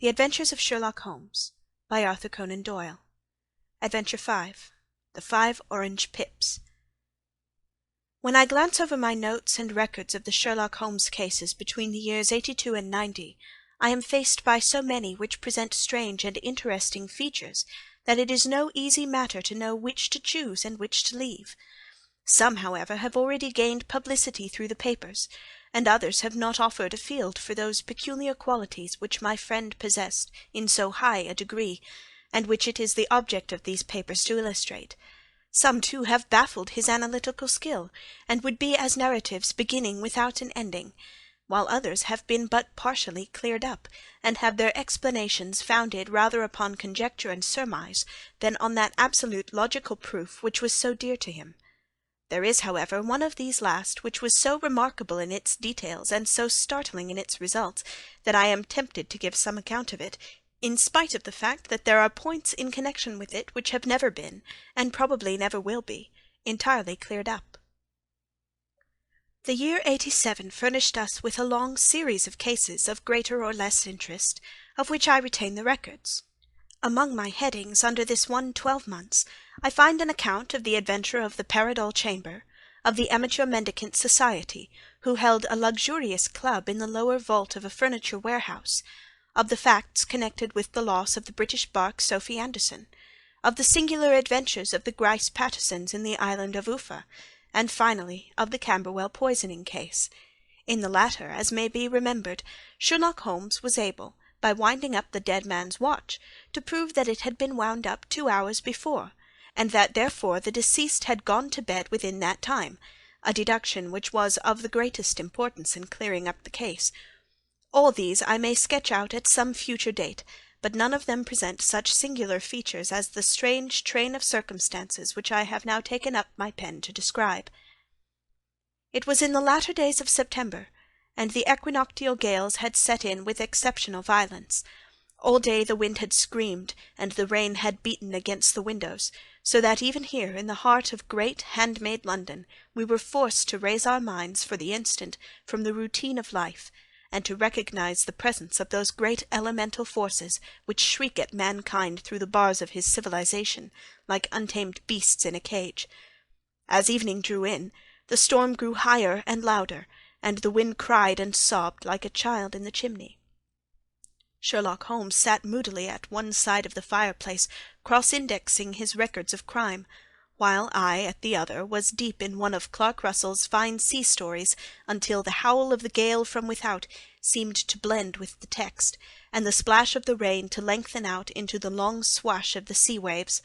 The Adventures of Sherlock Holmes by Arthur Conan Doyle. Adventure 5. The 5 Orange Pips. When I glance over my notes and records of the Sherlock Holmes cases between the years 82 and 90, I am faced by so many which present strange and interesting features that it is no easy matter to know which to choose and which to leave. Some, however, have already gained publicity through the papers, and others have not offered a field for those peculiar qualities which my friend possessed in so high a degree, and which it is the object of these papers to illustrate. Some, too, have baffled his analytical skill, and would be as narratives beginning without an ending, while others have been but partially cleared up, and have their explanations founded rather upon conjecture and surmise than on that absolute logical proof which was so dear to him. There is, however, one of these last which was so remarkable in its details and so startling in its results that I am tempted to give some account of it, in spite of the fact that there are points in connection with it which have never been, and probably never will be, entirely cleared up. The year 87 furnished us with a long series of cases of greater or less interest, of which I retain the records. Among my headings under this one 12 months, I find an account of the adventure of the Paradol Chamber, of the Amateur Mendicant Society, who held a luxurious club in the lower vault of a furniture warehouse, of the facts connected with the loss of the British bark Sophie Anderson, of the singular adventures of the Grice Pattersons in the island of Uffa, and finally of the Camberwell poisoning case. In the latter, as may be remembered, Sherlock Holmes was able, by winding up the dead man's watch, to prove that it had been wound up 2 hours before, and that therefore the deceased had gone to bed within that time, a deduction which was of the greatest importance in clearing up the case. All these I may sketch out at some future date, but none of them present such singular features as the strange train of circumstances which I have now taken up my pen to describe. It was in the latter days of September, and the equinoctial gales had set in with exceptional violence. All day the wind had screamed, and the rain had beaten against the windows, so that even here, in the heart of great hand-made London, we were forced to raise our minds for the instant from the routine of life, and to recognize the presence of those great elemental forces which shriek at mankind through the bars of his civilization, like untamed beasts in a cage. As evening drew in, the storm grew higher and louder, and the wind cried and sobbed like a child in the chimney. Sherlock Holmes sat moodily at one side of the fireplace, cross-indexing his records of crime, while I, at the other, was deep in one of Clark Russell's fine sea stories, until the howl of the gale from without seemed to blend with the text, and the splash of the rain to lengthen out into the long swash of the sea-waves.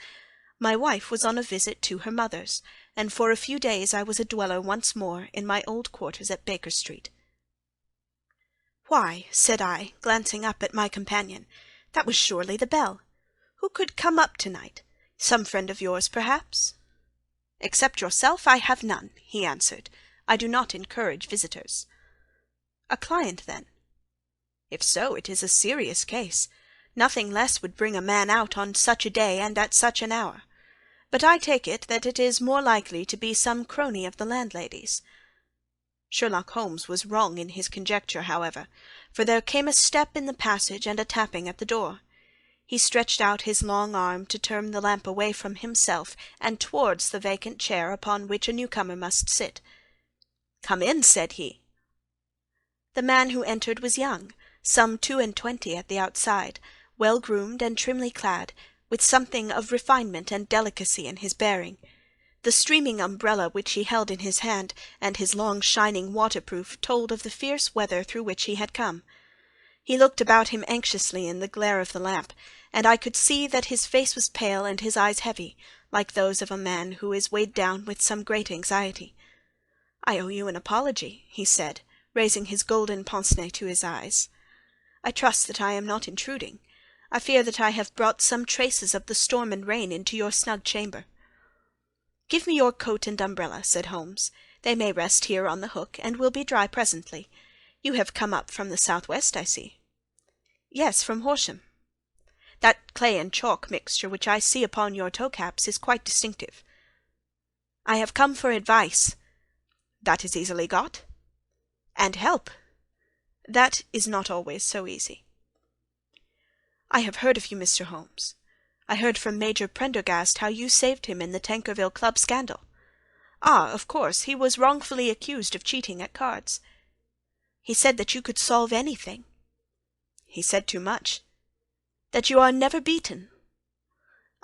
My wife was on a visit to her mother's, and for a few days I was a dweller once more in my old quarters at Baker Street. "Why," said I, glancing up at my companion, "that was surely the bell. Who could come up to-night? Some friend of yours, perhaps?" "Except yourself, I have none," he answered. "I do not encourage visitors." "A client, then?" "If so, it is a serious case. Nothing less would bring a man out on such a day and at such an hour. But I take it that it is more likely to be some crony of the landlady's." Sherlock Holmes was wrong in his conjecture, however, for there came a step in the passage and a tapping at the door. He stretched out his long arm to turn the lamp away from himself and towards the vacant chair upon which a newcomer must sit. "Come in," said he. The man who entered was young, some 22 at the outside, well-groomed and trimly clad, with something of refinement and delicacy in his bearing. The streaming umbrella which he held in his hand, and his long shining waterproof, told of the fierce weather through which he had come. He looked about him anxiously in the glare of the lamp, and I could see that his face was pale and his eyes heavy, like those of a man who is weighed down with some great anxiety. "I owe you an apology," he said, raising his golden pince-nez to his eyes. "I trust that I am not intruding. I fear that I have brought some traces of the storm and rain into your snug chamber." "Give me your coat and umbrella," said Holmes. "They may rest here on the hook, and will be dry presently. You have come up from the south-west, I see." "Yes, from Horsham." "That clay and chalk mixture which I see upon your toe-caps is quite distinctive." "I have come for advice." "That is easily got." "And help." "That is not always so easy." "I have heard of you, Mr. Holmes. I heard from Major Prendergast how you saved him in the Tankerville Club scandal. Ah, of course, he was wrongfully accused of cheating at cards. He said that you could solve anything. He said too much. That you are never beaten.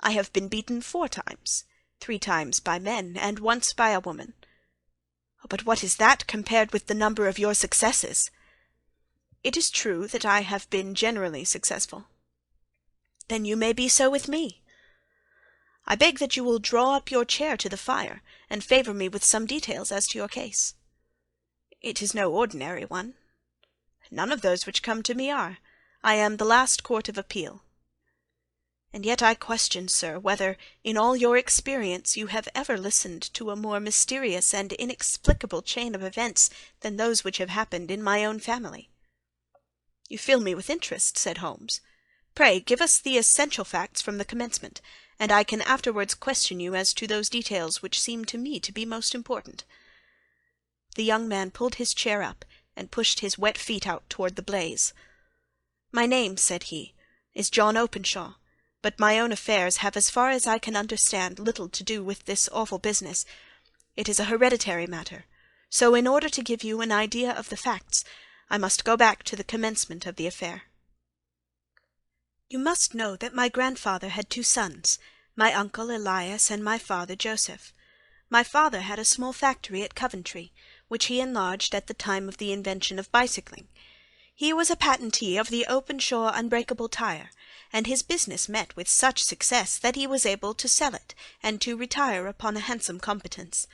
I have been beaten 4 times, 3 times by men, and once by a woman. But what is that compared with the number of your successes? It is true that I have been generally successful. Then you may be so with me. I beg that you will draw up your chair to the fire, and favour me with some details as to your case. It is no ordinary one. None of those which come to me are. I am the last court of appeal. And yet I question, sir, whether, in all your experience, you have ever listened to a more mysterious and inexplicable chain of events than those which have happened in my own family. You fill me with interest, said Holmes. Pray give us the essential facts from the commencement, and I can afterwards question you as to those details which seem to me to be most important. The young man pulled his chair up, and pushed his wet feet out toward the blaze. My name, said he, is John Openshaw, but my own affairs have, as far as I can understand, little to do with this awful business. It is a hereditary matter, so in order to give you an idea of the facts, I must go back to the commencement of the affair. You must know that my grandfather had 2 sons, my uncle Elias and my father Joseph. My father had a small factory at Coventry, which he enlarged at the time of the invention of bicycling. He was a patentee of the Openshaw unbreakable tire, and his business met with such success that he was able to sell it and to retire upon a handsome competence.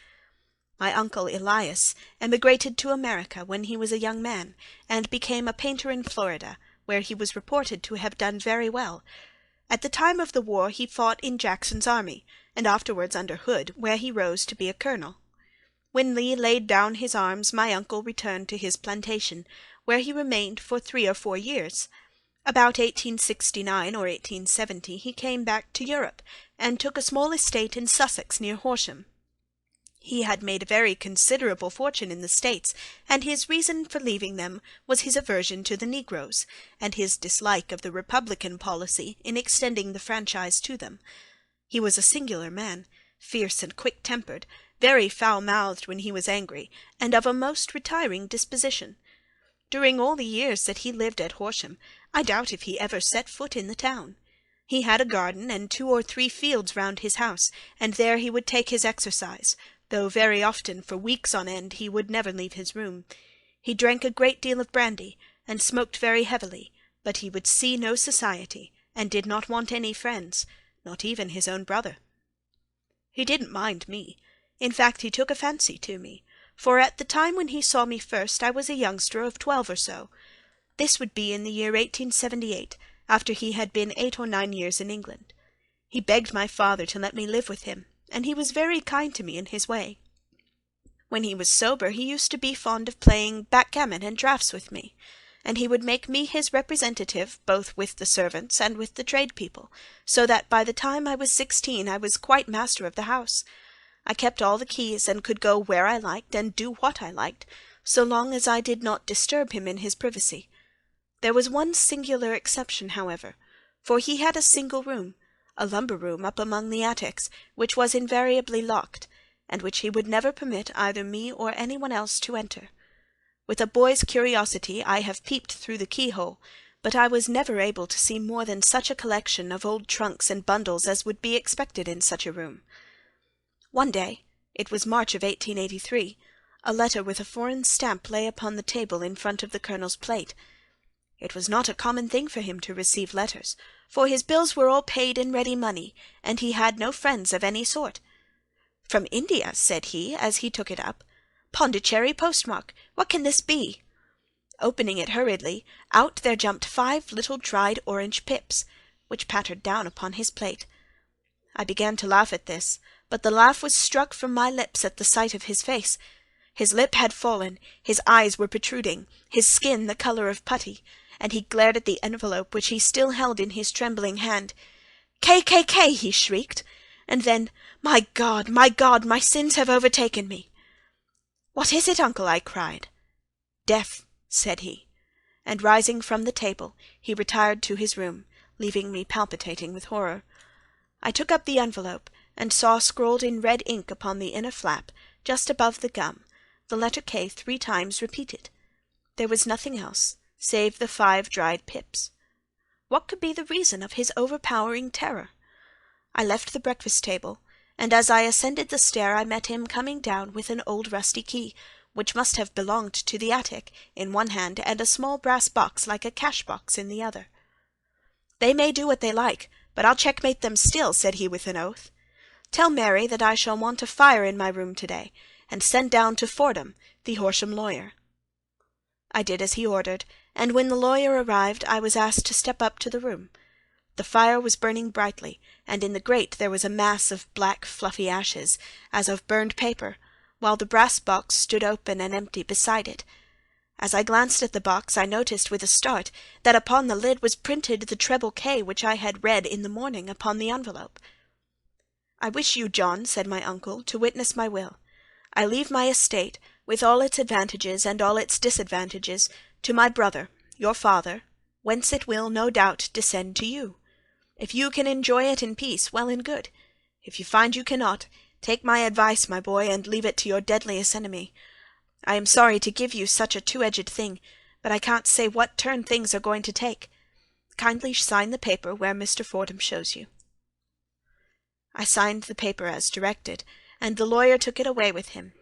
My uncle Elias emigrated to America when he was a young man, and became a painter in Florida, where he was reported to have done very well. At the time of the war he fought in Jackson's army, and afterwards under Hood, where he rose to be a colonel. When Lee laid down his arms, my uncle returned to his plantation, where he remained for 3 or 4 years. About 1869 or 1870 he came back to Europe, and took a small estate in Sussex near Horsham. He had made a very considerable fortune in the States, and his reason for leaving them was his aversion to the negroes, and his dislike of the Republican policy in extending the franchise to them. He was a singular man, fierce and quick-tempered, very foul-mouthed when he was angry, and of a most retiring disposition. During all the years that he lived at Horsham, I doubt if he ever set foot in the town. He had a garden and 2 or 3 fields round his house, and there he would take his exercise, though very often for weeks on end he would never leave his room. He drank a great deal of brandy, and smoked very heavily, but he would see no society, and did not want any friends, not even his own brother. He didn't mind me. In fact, he took a fancy to me, for at the time when he saw me first I was a youngster of 12 or so. This would be in the year 1878, after he had been 8 or 9 years in England. He begged my father to let me live with him, and he was very kind to me in his way. When he was sober he used to be fond of playing backgammon and draughts with me, and he would make me his representative both with the servants and with the tradespeople, so that by the time I was 16 I was quite master of the house. I kept all the keys, and could go where I liked and do what I liked, so long as I did not disturb him in his privacy. There was one singular exception, however, for he had a single room, a lumber room up among the attics, which was invariably locked, and which he would never permit either me or anyone else to enter. With a boy's curiosity I have peeped through the keyhole, but I was never able to see more than such a collection of old trunks and bundles as would be expected in such a room. One day, it was March of 1883, a letter with a foreign stamp lay upon the table in front of the colonel's plate. It was not a common thing for him to receive letters, for his bills were all paid in ready money, and he had no friends of any sort. "From India," said he, as he took it up. "Pondicherry postmark. What can this be?" Opening it hurriedly, out there jumped 5 little dried orange pips, which pattered down upon his plate. I began to laugh at this, but the laugh was struck from my lips at the sight of his face. His lip had fallen, his eyes were protruding, his skin the colour of putty, and he glared at the envelope which he still held in his trembling hand. "K!" he shrieked, and then, my God, my sins have overtaken me." "What is it, uncle?" I cried. "Death," said he, and rising from the table, he retired to his room, leaving me palpitating with horror. I took up the envelope, and saw scrawled in red ink upon the inner flap, just above the gum, the letter K 3 times repeated. There was nothing else, save the 5 dried pips. What could be the reason of his overpowering terror? I left the breakfast-table, and as I ascended the stair I met him coming down with an old rusty key, which must have belonged to the attic, in one hand, and a small brass box like a cash-box in the other. "They may do what they like, but I'll checkmate them still," said he with an oath. "Tell Mary that I shall want a fire in my room to-day, and send down to Fordham, the Horsham lawyer." I did as he ordered, and when the lawyer arrived I was asked to step up to the room. The fire was burning brightly, and in the grate there was a mass of black fluffy ashes, as of burned paper, while the brass box stood open and empty beside it. As I glanced at the box I noticed with a start that upon the lid was printed the treble K which I had read in the morning upon the envelope. "I wish you, John," said my uncle, "to witness my will. I leave my estate, with all its advantages and all its disadvantages, to my brother, your father, whence it will, no doubt, descend to you. If you can enjoy it in peace, well and good. If you find you cannot, take my advice, my boy, and leave it to your deadliest enemy. I am sorry to give you such a two-edged thing, but I can't say what turn things are going to take. Kindly sign the paper where Mr. Fordham shows you." I signed the paper as directed, and the lawyer took it away with him.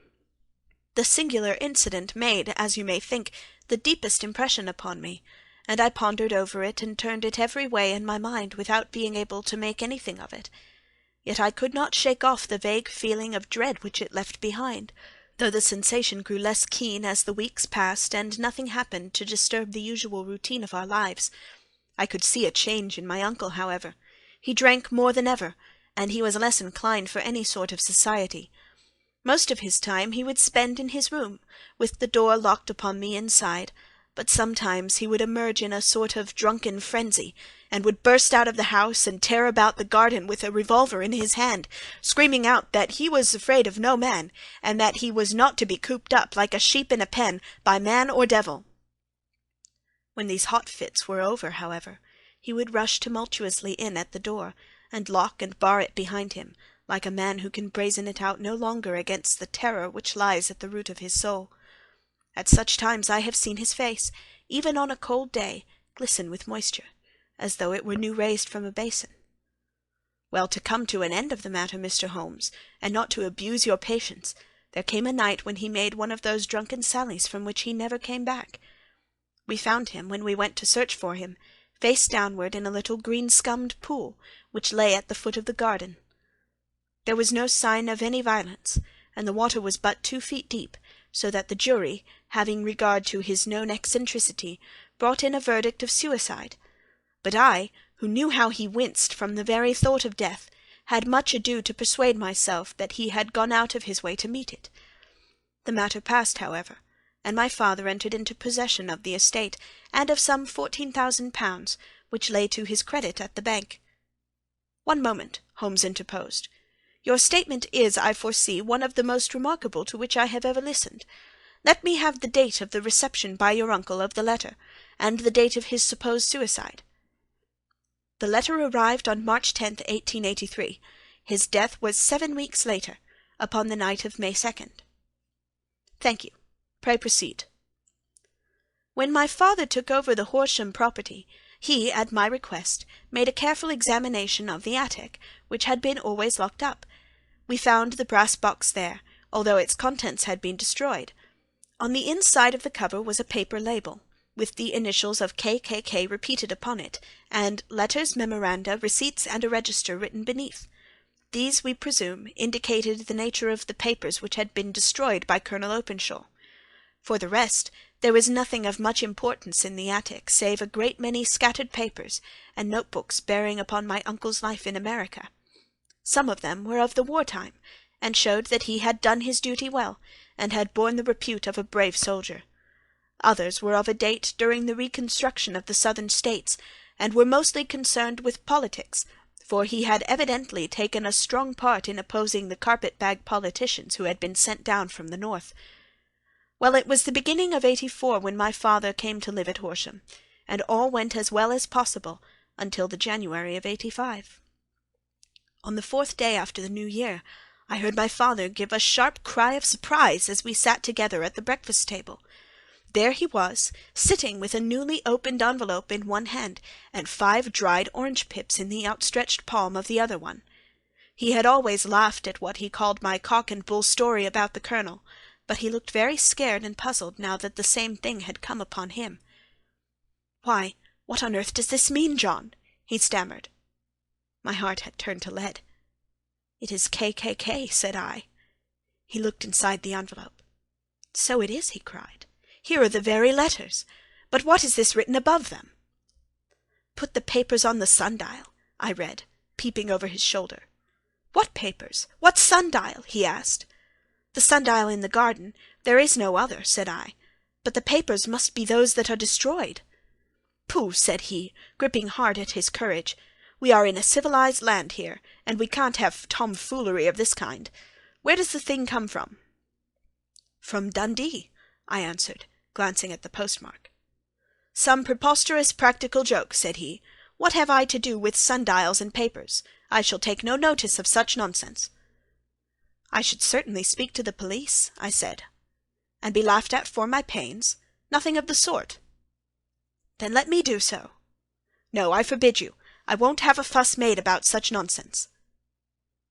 The singular incident made, as you may think, the deepest impression upon me, and I pondered over it and turned it every way in my mind without being able to make anything of it. Yet I could not shake off the vague feeling of dread which it left behind, though the sensation grew less keen as the weeks passed and nothing happened to disturb the usual routine of our lives. I could see a change in my uncle, however. He drank more than ever, and he was less inclined for any sort of society. Most of his time he would spend in his room, with the door locked upon me inside, but sometimes he would emerge in a sort of drunken frenzy, and would burst out of the house and tear about the garden with a revolver in his hand, screaming out that he was afraid of no man, and that he was not to be cooped up, like a sheep in a pen, by man or devil. When these hot fits were over, however, he would rush tumultuously in at the door, and lock and bar it behind him, like a man who can brazen it out no longer against the terror which lies at the root of his soul. At such times I have seen his face, even on a cold day, glisten with moisture, as though it were new raised from a basin. Well, to come to an end of the matter, Mr. Holmes, and not to abuse your patience, there came a night when he made one of those drunken sallies from which he never came back. We found him, when we went to search for him, face downward in a little green-scummed pool, which lay at the foot of the garden. There was no sign of any violence, and the water was but 2 feet deep, so that the jury, having regard to his known eccentricity, brought in a verdict of suicide. But I, who knew how he winced from the very thought of death, had much ado to persuade myself that he had gone out of his way to meet it. The matter passed, however, and my father entered into possession of the estate, and of some £14,000, which lay to his credit at the bank. "One moment," Holmes interposed. "Your statement is, I foresee, one of the most remarkable to which I have ever listened. Let me have the date of the reception by your uncle of the letter, and the date of his supposed suicide." "The letter arrived on March 10th, 1883. His death was 7 weeks later, upon the night of May 2nd. "Thank you. Pray proceed." "When my father took over the Horsham property, he, at my request, made a careful examination of the attic, which had been always locked up. We found the brass box there, although its contents had been destroyed. On the inside of the cover was a paper label, with the initials of KKK repeated upon it, and letters, memoranda, receipts, and a register written beneath. These, we presume, indicated the nature of the papers which had been destroyed by Colonel Openshaw. For the rest, there was nothing of much importance in the attic, save a great many scattered papers, and notebooks bearing upon my uncle's life in America. Some of them were of the war-time, and showed that he had done his duty well, and had borne the repute of a brave soldier. Others were of a date during the reconstruction of the Southern States, and were mostly concerned with politics, for he had evidently taken a strong part in opposing the carpet-bag politicians who had been sent down from the North. Well, it was the beginning of '84 when my father came to live at Horsham, and all went as well as possible, until the January of '85. On the 4th day after the New Year, I heard my father give a sharp cry of surprise as we sat together at the breakfast table. There he was, sitting with a newly opened envelope in one hand, and 5 dried orange pips in the outstretched palm of the other one. He had always laughed at what he called my cock-and-bull story about the Colonel, but he looked very scared and puzzled now that the same thing had come upon him. "Why, what on earth does this mean, John?" he stammered. My heart had turned to lead. "It is KKK," said I. He looked inside the envelope. "So it is," he cried. "Here are the very letters. But what is this written above them?" "Put the papers on the sundial," I read, peeping over his shoulder. "What papers? What sundial?" he asked. "The sundial in the garden. There is no other," said I. "But the papers must be those that are destroyed." "Pooh!" said he, gripping hard at his courage. "We are in a civilized land here, and we can't have tomfoolery of this kind. Where does the thing come from?" "From Dundee," I answered, glancing at the postmark. "Some preposterous practical joke," said he. "What have I to do with sundials and papers? I shall take no notice of such nonsense." "I should certainly speak to the police," I said. "And be laughed at for my pains? Nothing of the sort." "Then let me do so." "No, I forbid you. I won't have a fuss made about such nonsense."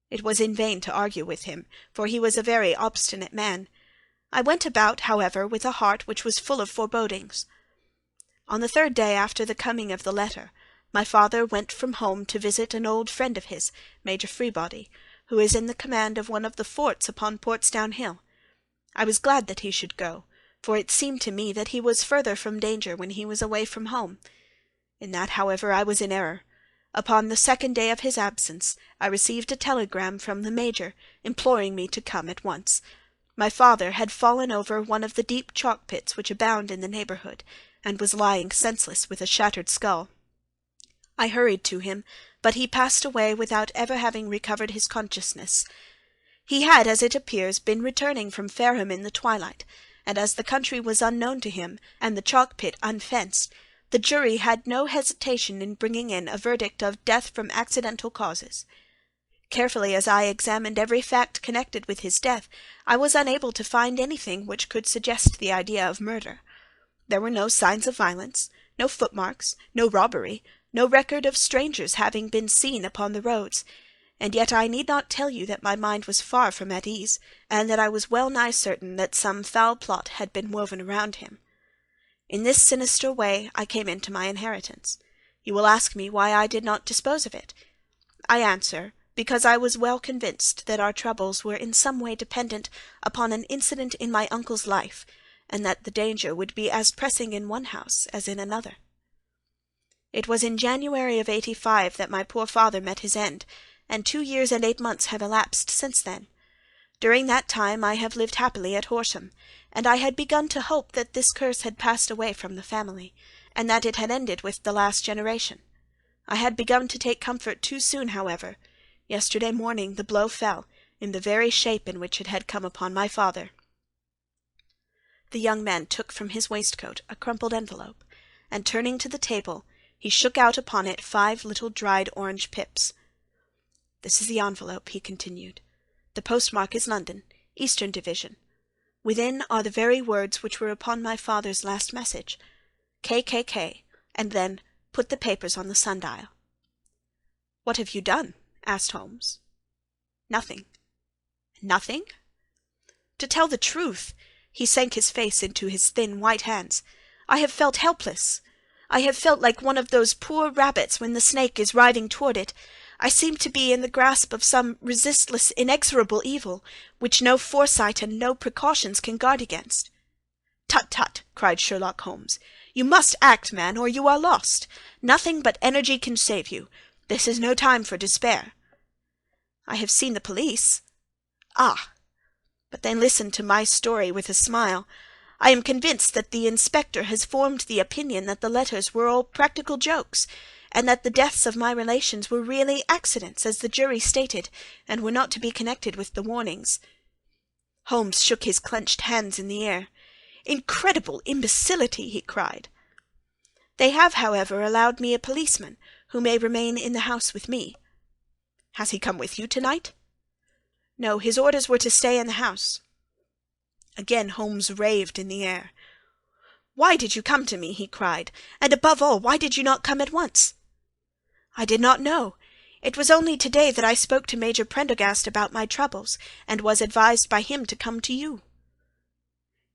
It was in vain to argue with him, for he was a very obstinate man. I went about, however, with a heart which was full of forebodings. On the 3rd day after the coming of the letter, my father went from home to visit an old friend of his, Major Freebody, who is in the command of one of the forts upon Portsdown Hill. I was glad that he should go, for it seemed to me that he was further from danger when he was away from home. In that, however, I was in error. Upon the 2nd day of his absence, I received a telegram from the Major, imploring me to come at once. My father had fallen over one of the deep chalk pits which abound in the neighbourhood, and was lying senseless with a shattered skull. I hurried to him, but he passed away without ever having recovered his consciousness. He had, as it appears, been returning from Fareham in the twilight, and as the country was unknown to him, and the chalk pit unfenced, the jury had no hesitation in bringing in a verdict of death from accidental causes. Carefully as I examined every fact connected with his death, I was unable to find anything which could suggest the idea of murder. There were no signs of violence, no footmarks, no robbery, no record of strangers having been seen upon the roads, and yet I need not tell you that my mind was far from at ease, and that I was well nigh certain that some foul plot had been woven around him. In this sinister way I came into my inheritance. You will ask me why I did not dispose of it. I answer, because I was well convinced that our troubles were in some way dependent upon an incident in my uncle's life, and that the danger would be as pressing in one house as in another. It was in January of '85 that my poor father met his end, and 2 years and 8 months have elapsed since then. During that time I have lived happily at Horsham, and I had begun to hope that this curse had passed away from the family, and that it had ended with the last generation. I had begun to take comfort too soon, however. Yesterday morning the blow fell, in the very shape in which it had come upon my father. The young man took from his waistcoat a crumpled envelope, and turning to the table, he shook out upon it 5 little dried orange pips. "This is the envelope," he continued. "The postmark is London, Eastern Division. Within are the very words which were upon my father's last message, KKK, and then put the papers on the sundial." "What have you done?" asked Holmes. "Nothing." "Nothing?" "To tell the truth," he sank his face into his thin white hands, "I have felt helpless. I have felt like one of those poor rabbits when the snake is writhing toward it. I seem to be in the grasp of some resistless, inexorable evil, which no foresight and no precautions can guard against." "Tut, tut!" cried Sherlock Holmes. "You must act, man, or you are lost. Nothing but energy can save you. This is no time for despair." "I have seen the police." "Ah! But then listen to my story with a smile. I am convinced that the inspector has formed the opinion that the letters were all practical jokes, and that the deaths of my relations were really accidents, as the jury stated, and were not to be connected with the warnings." Holmes shook his clenched hands in the air. "Incredible imbecility!" he cried. "They have, however, allowed me a policeman, who may remain in the house with me." "Has he come with you to-night?" "No, his orders were to stay in the house." Again Holmes raved in the air. "Why did you come to me?" he cried. "And above all, why did you not come at once?" "I did not know. It was only to-day that I spoke to Major Prendergast about my troubles, and was advised by him to come to you."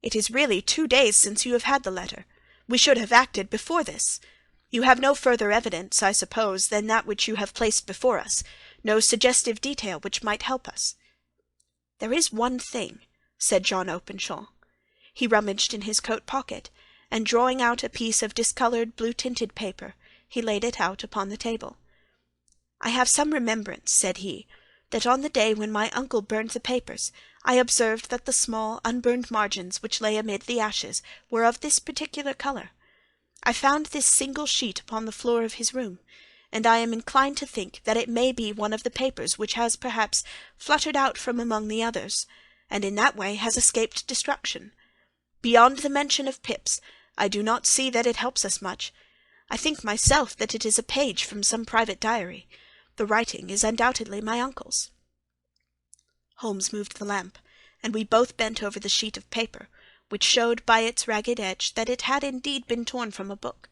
"It is really 2 days since you have had the letter. We should have acted before this. You have no further evidence, I suppose, than that which you have placed before us, no suggestive detail which might help us." "There is one thing," said John Openshaw. He rummaged in his coat pocket, and drawing out a piece of discoloured blue-tinted paper, he laid it out upon the table. "I have some remembrance," said he, "that on the day when my uncle burned the papers, I observed that the small unburned margins which lay amid the ashes were of this particular colour. I found this single sheet upon the floor of his room, and I am inclined to think that it may be one of the papers which has perhaps fluttered out from among the others, and in that way has escaped destruction. Beyond the mention of Pips, I do not see that it helps us much. I think myself that it is a page from some private diary. The writing is undoubtedly my uncle's." Holmes moved the lamp, and we both bent over the sheet of paper, which showed by its ragged edge that it had indeed been torn from a book.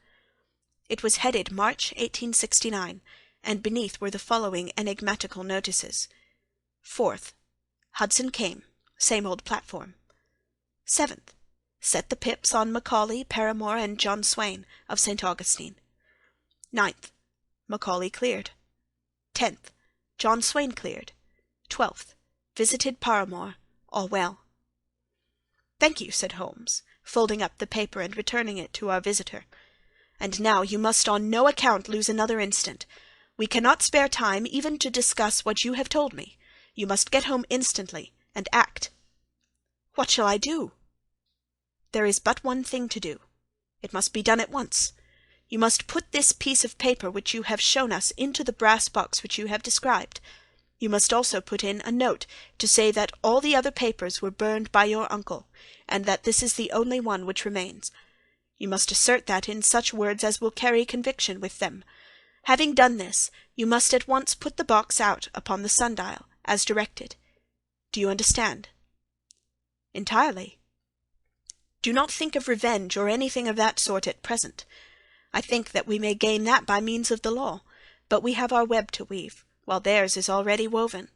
It was headed March 1869, and beneath were the following enigmatical notices: 4th. Hudson came. Same old platform. 7th. Set the Pips on Macaulay, Paramore, and John Swain, of St. Augustine. 9th. Macaulay cleared. 10th. John Swain cleared. 12th. Visited Paramore. All well. "Thank you," said Holmes, folding up the paper and returning it to our visitor. "And now you must on no account lose another instant. We cannot spare time even to discuss what you have told me. You must get home instantly, and act." "What shall I do?" "There is but one thing to do. It must be done at once. You must put this piece of paper which you have shown us into the brass box which you have described. You must also put in a note to say that all the other papers were burned by your uncle, and that this is the only one which remains. You must assert that in such words as will carry conviction with them. Having done this, you must at once put the box out upon the sundial, as directed. Do you understand?" "Entirely." "Do not think of revenge or anything of that sort at present. I think that we may gain that by means of the law, but we have our web to weave, while theirs is already woven.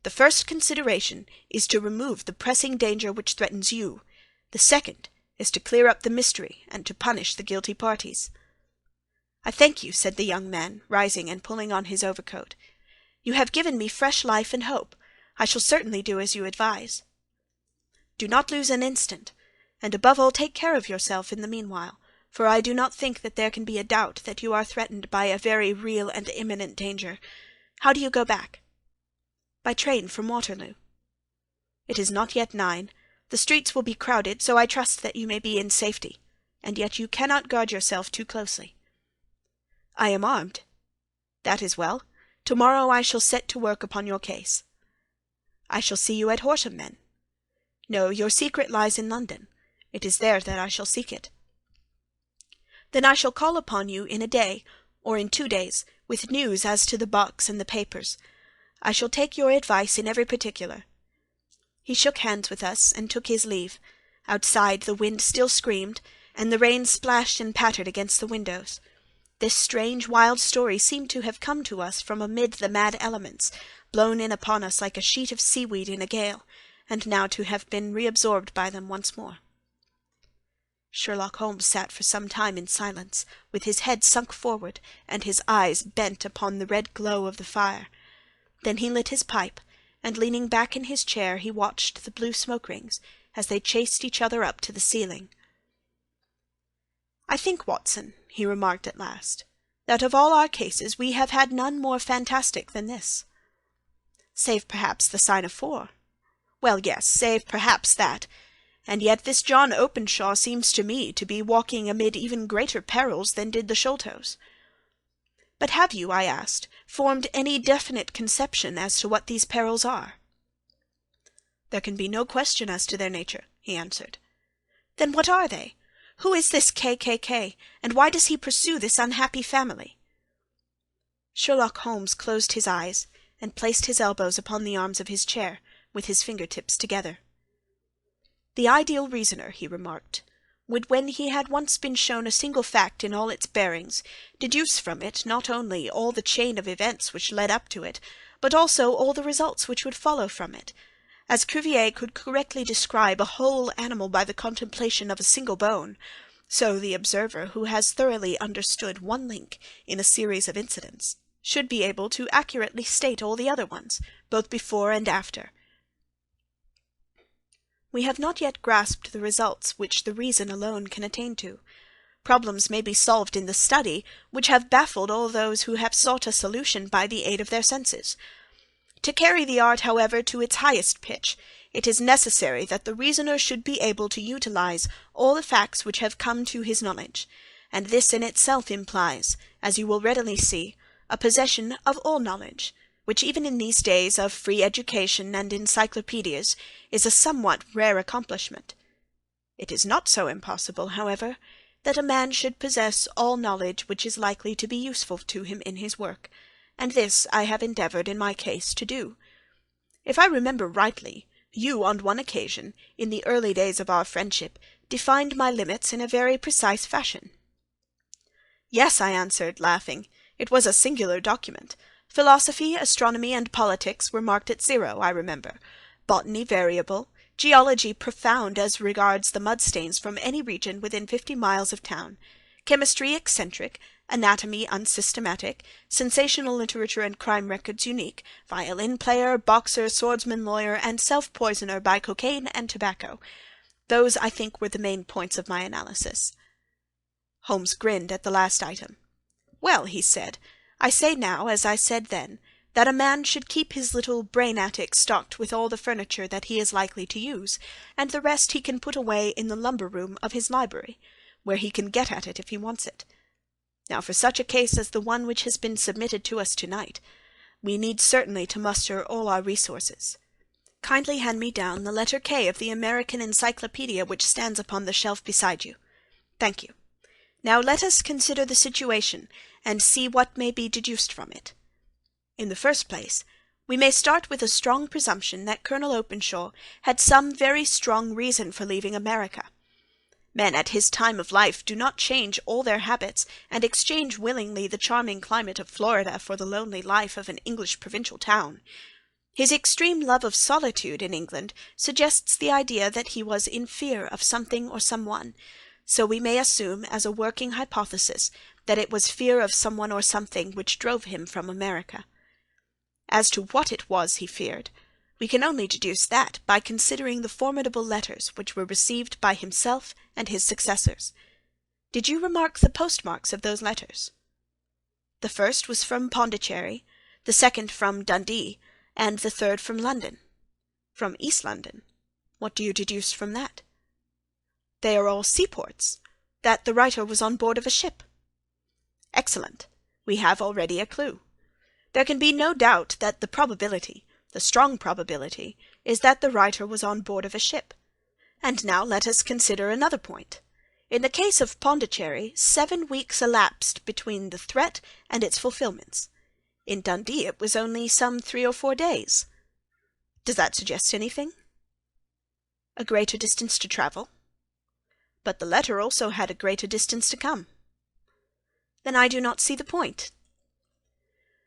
The first consideration is to remove the pressing danger which threatens you. The second is to clear up the mystery and to punish the guilty parties." "I thank you," said the young man, rising and pulling on his overcoat. "You have given me fresh life and hope. I shall certainly do as you advise." "Do not lose an instant, and above all take care of yourself in the meanwhile, for I do not think that there can be a doubt that you are threatened by a very real and imminent danger. How do you go back?" "By train from Waterloo." "It is not yet 9. The streets will be crowded, so I trust that you may be in safety, and yet you cannot guard yourself too closely." "I am armed." "That is well. To-morrow I shall set to work upon your case." "I shall see you at Horsham, then." "No, your secret lies in London. It is there that I shall seek it." "Then I shall call upon you in a day, or in 2 days, with news as to the box and the papers. I shall take your advice in every particular." He shook hands with us and took his leave. Outside the wind still screamed, and the rain splashed and pattered against the windows. This strange, wild story seemed to have come to us from amid the mad elements, blown in upon us like a sheet of seaweed in a gale, and now to have been reabsorbed by them once more. Sherlock Holmes sat for some time in silence, with his head sunk forward, and his eyes bent upon the red glow of the fire. Then he lit his pipe, and leaning back in his chair he watched the blue smoke-rings, as they chased each other up to the ceiling. "I think, Watson," he remarked at last, "that of all our cases we have had none more fantastic than this." "Save perhaps the sign of 4. "Well, yes, save perhaps that. And yet this John Openshaw seems to me to be walking amid even greater perils than did the Sholtos." "But have you," I asked, "formed any definite conception as to what these perils are?" "There can be no question as to their nature," he answered. "Then what are they? Who is this K., and why does he pursue this unhappy family?" Sherlock Holmes closed his eyes, and placed his elbows upon the arms of his chair, with his finger-tips together. "The ideal reasoner," he remarked, "would, when he had once been shown a single fact in all its bearings, deduce from it not only all the chain of events which led up to it, but also all the results which would follow from it. As Cuvier could correctly describe a whole animal by the contemplation of a single bone, so the observer, who has thoroughly understood one link in a series of incidents, should be able to accurately state all the other ones, both before and after. We have not yet grasped the results which the reason alone can attain to. Problems may be solved in the study which have baffled all those who have sought a solution by the aid of their senses. To carry the art, however, to its highest pitch, it is necessary that the reasoner should be able to utilize all the facts which have come to his knowledge, and this in itself implies, as you will readily see, a possession of all knowledge, which even in these days of free education and encyclopedias is a somewhat rare accomplishment. It is not so impossible, however, that a man should possess all knowledge which is likely to be useful to him in his work, and this I have endeavoured in my case to do. If I remember rightly, you on one occasion, in the early days of our friendship, defined my limits in a very precise fashion. Yes, I answered, laughing, it was a singular document. Philosophy, astronomy, and politics were marked at 0, I remember. Botany variable, geology profound as regards the mud-stains from any region within 50 miles of town, chemistry eccentric, anatomy unsystematic, sensational literature and crime records unique, violin-player, boxer, swordsman, lawyer, and self-poisoner by cocaine and tobacco. Those, I think, were the main points of my analysis. Holmes grinned at the last item. "Well," he said, "I say now, as I said then, that a man should keep his little brain-attic stocked with all the furniture that he is likely to use, and the rest he can put away in the lumber-room of his library, where he can get at it if he wants it. Now for such a case as the one which has been submitted to us to-night, we need certainly to muster all our resources. Kindly hand me down the letter K of the American Encyclopedia which stands upon the shelf beside you. Thank you. Now let us consider the situation, and see what may be deduced from it. In the first place, we may start with a strong presumption that Colonel Openshaw had some very strong reason for leaving America. Men at his time of life do not change all their habits and exchange willingly the charming climate of Florida for the lonely life of an English provincial town. His extreme love of solitude in England suggests the idea that he was in fear of something or someone, so we may assume as a working hypothesis that it was fear of someone or something which drove him from America. As to what it was he feared, we can only deduce that by considering the formidable letters which were received by himself and his successors. Did you remark the postmarks of those letters? The first was from Pondicherry, the second from Dundee, and the third from London. From East London. What do you deduce from that? They are all seaports. That the writer was on board of a ship. Excellent. We have already a clue. There can be no doubt that the probability, the strong probability, is that the writer was on board of a ship. And now let us consider another point. In the case of Pondicherry, 7 weeks elapsed between the threat and its fulfilments. In Dundee it was only some 3 or 4 days. Does that suggest anything? A greater distance to travel? But the letter also had a greater distance to come. Then I do not see the point.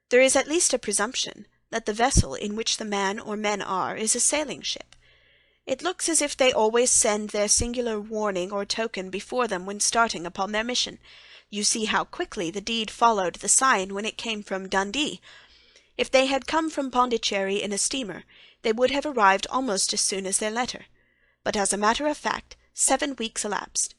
There is at least a presumption that the vessel in which the man or men are is a sailing ship. It looks as if they always send their singular warning or token before them when starting upon their mission. You see how quickly the deed followed the sign when it came from Dundee. If they had come from Pondicherry in a steamer, they would have arrived almost as soon as their letter. But as a matter of fact, 7 weeks elapsed.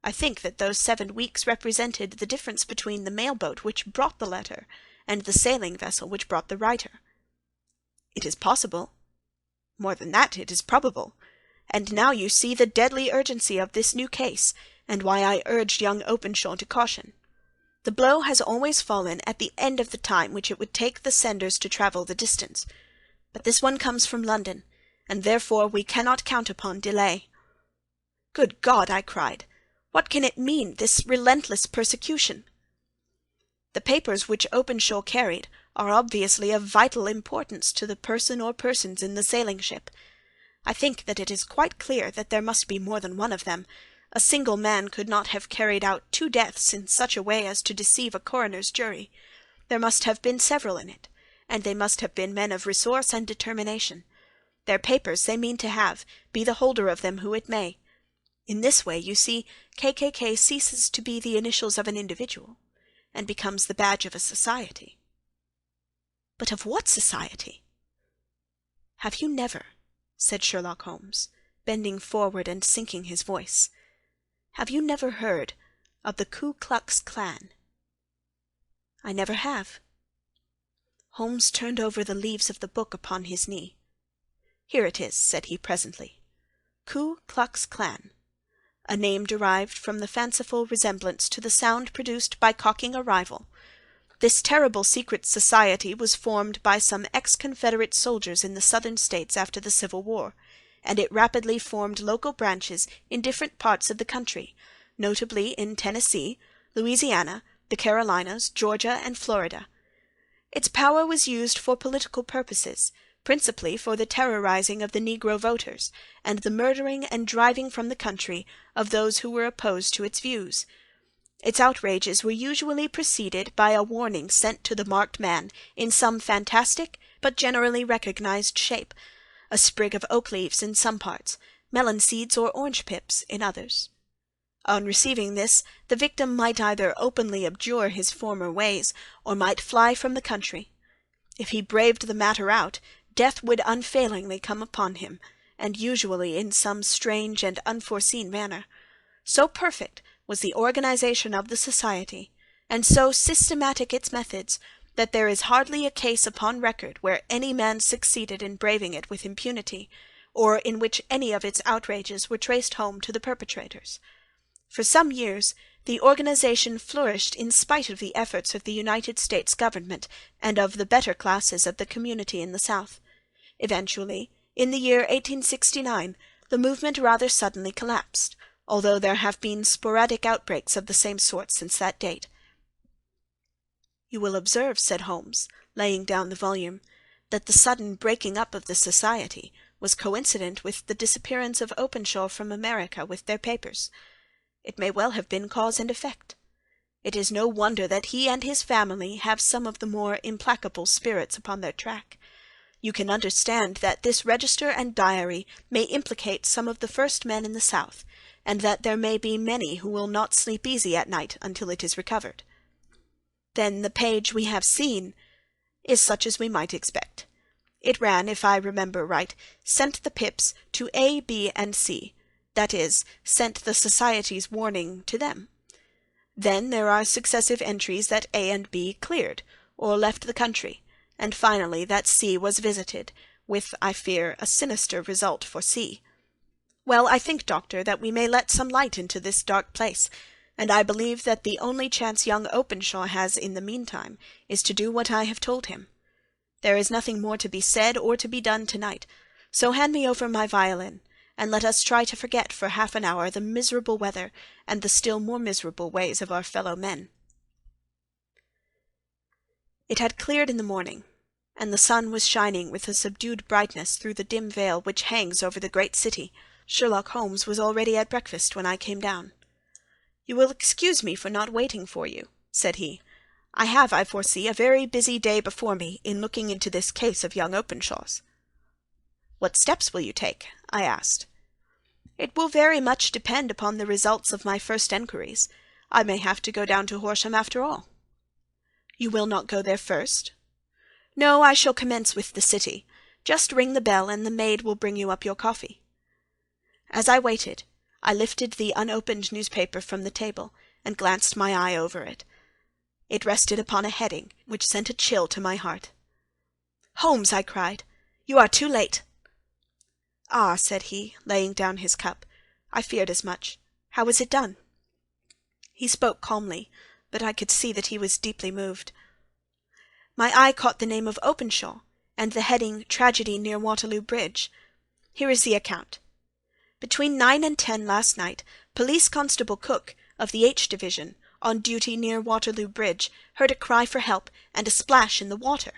I think that those 7 weeks represented the difference between the mail-boat which brought the letter and the sailing vessel which brought the writer. It is possible. More than that, it is probable. And now you see the deadly urgency of this new case, and why I urged young Openshaw to caution. The blow has always fallen at the end of the time which it would take the senders to travel the distance. But this one comes from London, and therefore we cannot count upon delay. Good God! I cried. What can it mean, this relentless persecution? The papers which Openshaw carried are obviously of vital importance to the person or persons in the sailing ship. I think that it is quite clear that there must be more than one of them. A single man could not have carried out 2 deaths in such a way as to deceive a coroner's jury. There must have been several in it, and they must have been men of resource and determination. Their papers they mean to have, be the holder of them who it may. In this way, you see, KKK ceases to be the initials of an individual, and becomes the badge of a society. But of what society? Have you never, said Sherlock Holmes, bending forward and sinking his voice, have you never heard of the Ku Klux Klan? I never have. Holmes turned over the leaves of the book upon his knee. Here it is, said he presently. Ku Klux Klan, a name derived from the fanciful resemblance to the sound produced by cocking a rifle. This terrible secret society was formed by some ex-Confederate soldiers in the Southern States after the Civil War, and it rapidly formed local branches in different parts of the country, notably in Tennessee, Louisiana, the Carolinas, Georgia, and Florida. Its power was used for political purposes, principally for the terrorizing of the Negro voters, and the murdering and driving from the country of those who were opposed to its views. Its outrages were usually preceded by a warning sent to the marked man in some fantastic but generally recognized shape, a sprig of oak leaves in some parts, melon seeds or orange pips in others. On receiving this, the victim might either openly abjure his former ways, or might fly from the country. If he braved the matter out, death would unfailingly come upon him, and usually in some strange and unforeseen manner. So perfect was the organization of the society, and so systematic its methods, that there is hardly a case upon record where any man succeeded in braving it with impunity, or in which any of its outrages were traced home to the perpetrators. For some years the organization flourished in spite of the efforts of the United States government and of the better classes of the community in the South. Eventually, in the year 1869, the movement rather suddenly collapsed, although there have been sporadic outbreaks of the same sort since that date. You will observe, said Holmes, laying down the volume, that the sudden breaking up of the society was coincident with the disappearance of Openshaw from America with their papers. It may well have been cause and effect. It is no wonder that he and his family have some of the more implacable spirits upon their track. You can understand that this register and diary may implicate some of the first men in the South, and that there may be many who will not sleep easy at night until it is recovered. Then the page we have seen is such as we might expect. It ran, if I remember right, sent the pips to A, B, and C, that is, sent the society's warning to them. Then there are successive entries that A and B cleared, or left the country, and finally that C was visited, with, I fear, a sinister result for C. Well, I think, Doctor, that we may let some light into this dark place, and I believe that the only chance young Openshaw has in the meantime is to do what I have told him. There is nothing more to be said or to be done tonight, so hand me over my violin, and let us try to forget for half an hour the miserable weather and the still more miserable ways of our fellow men. It had cleared in the morning, and the sun was shining with a subdued brightness through the dim veil which hangs over the great city. Sherlock Holmes was already at breakfast when I came down. "You will excuse me for not waiting for you," said he. "I have, I foresee, a very busy day before me in looking into this case of young Openshaw's." "What steps will you take?" I asked. "It will very much depend upon the results of my first enquiries. I may have to go down to Horsham after all." "You will not go there first?" "No, I shall commence with the city. Just ring the bell, and the maid will bring you up your coffee." As I waited, I lifted the unopened newspaper from the table, and glanced my eye over it. It rested upon a heading which sent a chill to my heart. "Holmes!" I cried, "you are too late." "Ah," said he, laying down his cup, "I feared as much. How was it done?" He spoke calmly, but I could see that he was deeply moved. "My eye caught the name of Openshaw, and the heading, 'Tragedy near Waterloo Bridge.' Here is the account. Between 9 and 10 last night, Police Constable Cook, of the H Division, on duty near Waterloo Bridge, heard a cry for help and a splash in the water.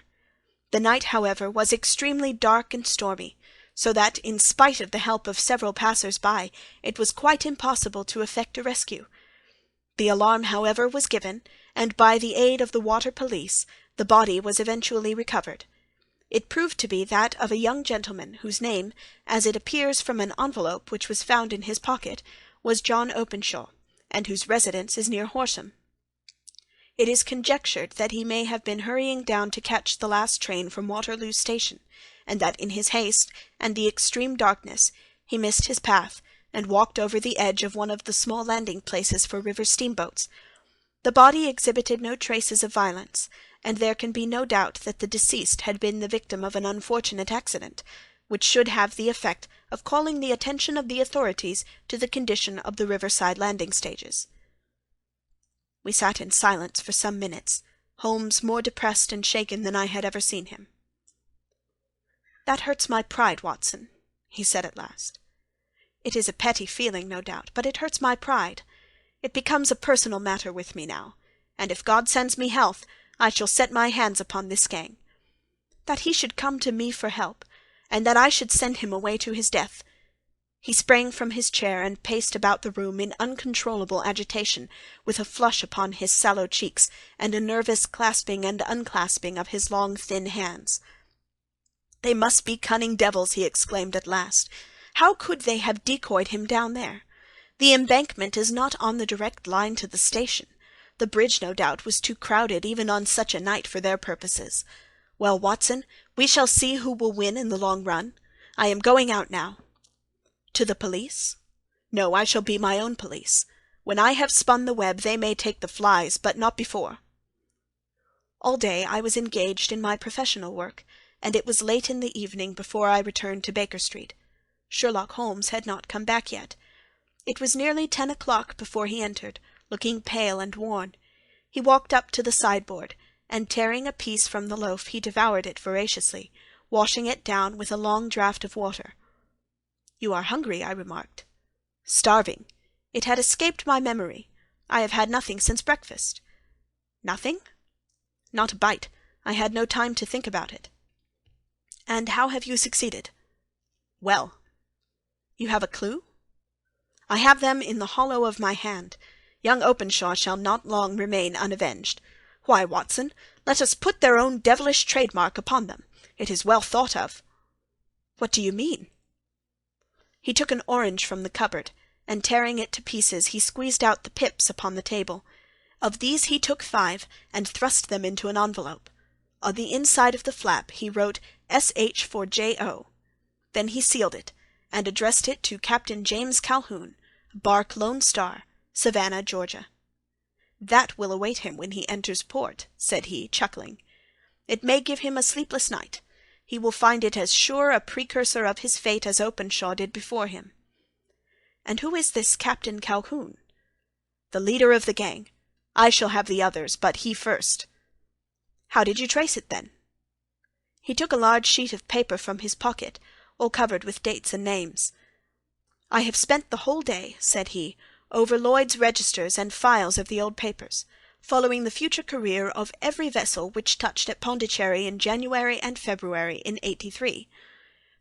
The night, however, was extremely dark and stormy, so that, in spite of the help of several passers-by, it was quite impossible to effect a rescue. The alarm, however, was given, and by the aid of the water police, the body was eventually recovered. It proved to be that of a young gentleman, whose name, as it appears from an envelope which was found in his pocket, was John Openshaw, and whose residence is near Horsham. It is conjectured that he may have been hurrying down to catch the last train from Waterloo Station, and that in his haste and the extreme darkness he missed his path, and walked over the edge of one of the small landing-places for river steamboats. The body exhibited no traces of violence, and there can be no doubt that the deceased had been the victim of an unfortunate accident, which should have the effect of calling the attention of the authorities to the condition of the riverside landing-stages. We sat in silence for some minutes, Holmes more depressed and shaken than I had ever seen him. "That hurts my pride, Watson," he said at last. "It is a petty feeling, no doubt, but it hurts my pride. It becomes a personal matter with me now, and if God sends me health, I shall set my hands upon this gang. That he should come to me for help, and that I should send him away to his death." He sprang from his chair and paced about the room in uncontrollable agitation, with a flush upon his sallow cheeks, and a nervous clasping and unclasping of his long thin hands. "They must be cunning devils," he exclaimed at last. "How could they have decoyed him down there? The embankment is not on the direct line to the station. The bridge, no doubt, was too crowded even on such a night for their purposes. Well, Watson, we shall see who will win in the long run. I am going out now." "To the police?" "No, I shall be my own police. When I have spun the web they may take the flies, but not before." All day I was engaged in my professional work, and it was late in the evening before I returned to Baker Street. Sherlock Holmes had not come back yet. It was nearly 10 o'clock before he entered, looking pale and worn. He walked up to the sideboard, and tearing a piece from the loaf he devoured it voraciously, washing it down with a long draught of water. "You are hungry," I remarked. "Starving. It had escaped my memory. I have had nothing since breakfast." "Nothing?" "Not a bite. I had no time to think about it." "And how have you succeeded?" "Well." "You have a clue?" "I have them in the hollow of my hand. Young Openshaw shall not long remain unavenged. Why, Watson, let us put their own devilish trademark upon them. It is well thought of." "What do you mean?" He took an orange from the cupboard, and tearing it to pieces he squeezed out the pips upon the table. Of these he took 5, and thrust them into an envelope. On the inside of the flap he wrote S.H. for J.O. Then he sealed it, and addressed it to Captain James Calhoun, bark Lone Star, Savannah, Georgia. "That will await him when he enters port," said he, chuckling. "It may give him a sleepless night. He will find it as sure a precursor of his fate as Openshaw did before him." "And who is this Captain Calhoun?" "The leader of the gang. I shall have the others, but he first." "How did you trace it, then?" He took a large sheet of paper from his pocket, all covered with dates and names. "I have spent the whole day," said he, "over Lloyd's registers and files of the old papers, following the future career of every vessel which touched at Pondicherry in January and February in '83.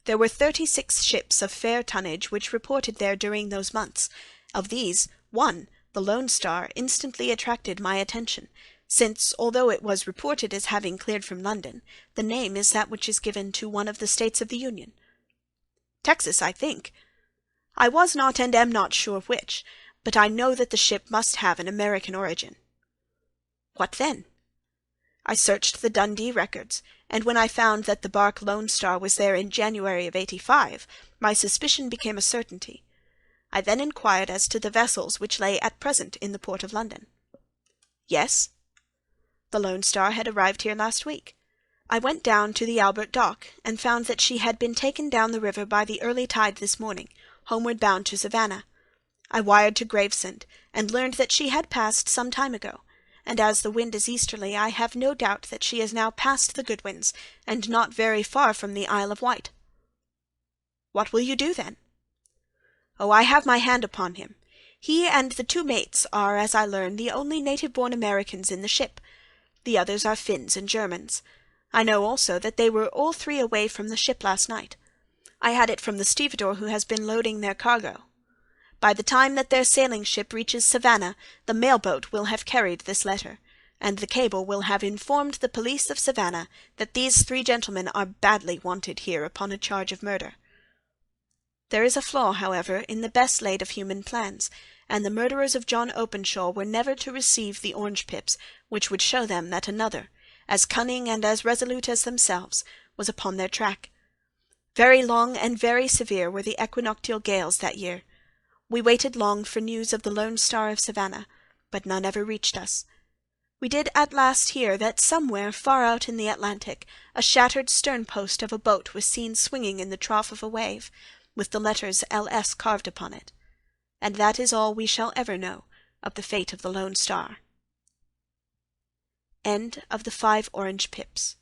There were 36 ships of fair tonnage which reported there during those months. Of these, one, the Lone Star, instantly attracted my attention, since, although it was reported as having cleared from London, the name is that which is given to one of the States of the Union." "Texas, I think." "I was not and am not sure which, but I know that the ship must have an American origin." "What then?" "I searched the Dundee records, and when I found that the bark Lone Star was there in January of '85, my suspicion became a certainty. I then inquired as to the vessels which lay at present in the port of London." "Yes?" "The Lone Star had arrived here last week. I went down to the Albert Dock, and found that she had been taken down the river by the early tide this morning, homeward bound to Savannah. I wired to Gravesend, and learned that she had passed some time ago, and as the wind is easterly, I have no doubt that she is now past the Goodwins, and not very far from the Isle of Wight." "What will you do, then?" "Oh, I have my hand upon him. He and the 2 mates are, as I learn, the only native-born Americans in the ship. The others are Finns and Germans. I know also that they were all 3 away from the ship last night. I had it from the stevedore who has been loading their cargo. By the time that their sailing ship reaches Savannah, the mail-boat will have carried this letter, and the cable will have informed the police of Savannah that these 3 gentlemen are badly wanted here upon a charge of murder. There is a flaw, however, in the best laid of human plans, and the murderers of John Openshaw were never to receive the orange pips, which would show them that another, as cunning and as resolute as themselves, was upon their track. Very long and very severe were the equinoctial gales that year. We waited long for news of the Lone Star of Savannah, but none ever reached us. We did at last hear that somewhere far out in the Atlantic a shattered stern-post of a boat was seen swinging in the trough of a wave, with the letters L.S. carved upon it. And that is all we shall ever know of the fate of the Lone Star. End of the 5 Orange Pips.